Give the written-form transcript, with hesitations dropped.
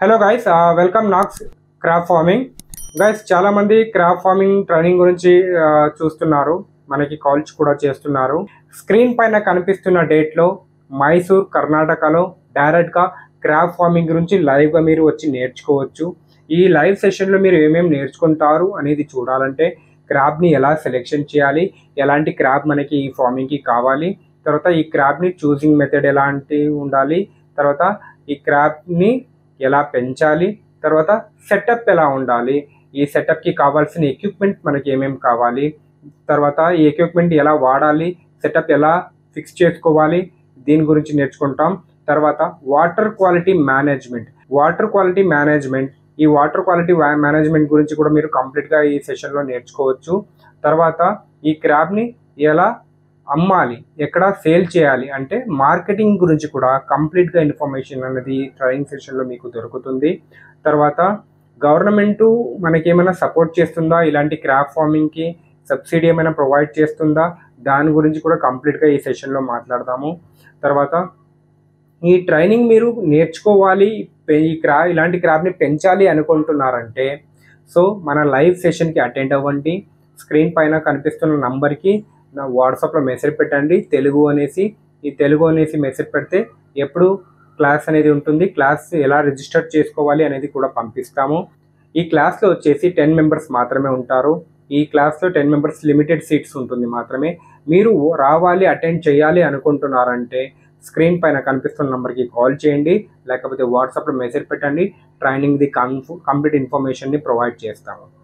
Hello guys, welcome నాక్స్ crop farming. Guys, చాలా మంది క్రాప్ ఫార్మింగ్ ట్రైనింగ్ గురించి చూస్తున్నారు, మనకి కాల్స్ కూడా చేస్తున్నారు. స్క్రీన్ పైన కనిపిస్తున్న డేట్లో మైసూర్ కర్ణాటకలో డైరెక్ట్గా క్రాప్ ఫార్మింగ్ గురించి లైవ్గా మీరు వచ్చి నేర్చుకోవచ్చు. ఈ లైవ్ సెషన్లో మీరు ఏమేమి నేర్చుకుంటారు అనేది చూడాలంటే క్రాప్ని ఎలా సెలెక్షన్ చేయాలి, ఎలాంటి క్రాప్ మనకి ఈ ఫార్మింగ్కి కావాలి, తర్వాత ఈ క్రాప్ని చూసింగ్ మెథడ్ ఎలాంటి ఉండాలి, తర్వాత ఈ క్రాప్ని ఎలా పెంచాలి, తర్వాత సెటప్ ఎలా ఉండాలి, ఈ సెటప్కి కావాల్సిన ఎక్విప్మెంట్ మనకి ఏమేమి కావాలి, తర్వాత ఈ ఎక్విప్మెంట్ ఎలా వాడాలి, సెటప్ ఎలా ఫిక్స్ చేసుకోవాలి, దీని గురించి నేర్చుకుంటాం. తర్వాత వాటర్ క్వాలిటీ మేనేజ్మెంట్ ఈ వాటర్ క్వాలిటీ మేనేజ్మెంట్ గురించి కూడా మీరు కంప్లీట్గా ఈ సెషన్లో నేర్చుకోవచ్చు. తర్వాత ఈ క్రాప్ని ఎలా అమ్మాలి, ఎక్కడ సేల్ చేయాలి అంటే మార్కెటింగ్ గురించి కూడా కంప్లీట్గా ఇన్ఫర్మేషన్ అనేది ట్రైనింగ్ సెషన్లో మీకు దొరుకుతుంది. తర్వాత గవర్నమెంటు మనకి ఏమైనా సపోర్ట్ చేస్తుందా, ఇలాంటి క్రాప్ ఫార్మింగ్కి సబ్సిడీ ఏమైనా ప్రొవైడ్ చేస్తుందా, దాని గురించి కూడా కంప్లీట్గా ఈ సెషన్లో మాట్లాడదాము. తర్వాత ఈ ట్రైనింగ్ మీరు నేర్చుకోవాలి, ఇలాంటి క్రాప్ని పెంచాలి అనుకుంటున్నారంటే సో మన లైవ్ సెషన్కి అటెండ్ అవ్వండి. స్క్రీన్ పైన కనిపిస్తున్న నంబర్కి నా వాట్సాప్లో మెసేజ్ పెట్టండి తెలుగు అనేసి మెసేజ్ పెడితే ఎప్పుడు క్లాస్ అనేది ఉంటుంది, క్లాస్ ఎలా రిజిస్టర్ చేసుకోవాలి అనేది కూడా పంపిస్తాము. ఈ క్లాస్లో వచ్చేసి 10 మెంబర్స్ మాత్రమే ఉంటారు. ఈ క్లాస్లో 10 మెంబర్స్ లిమిటెడ్ సీట్స్ ఉంటుంది మాత్రమే. మీరు రావాలి, అటెండ్ చేయాలి అనుకుంటున్నారంటే స్క్రీన్ పైన కనిపిస్తున్న నెంబర్కి కాల్ చేయండి, లేకపోతే వాట్సాప్లో మెసేజ్ పెట్టండి. ట్రైనింగ్ది కంప్లీట్ ఇన్ఫర్మేషన్ని ప్రొవైడ్ చేస్తాము.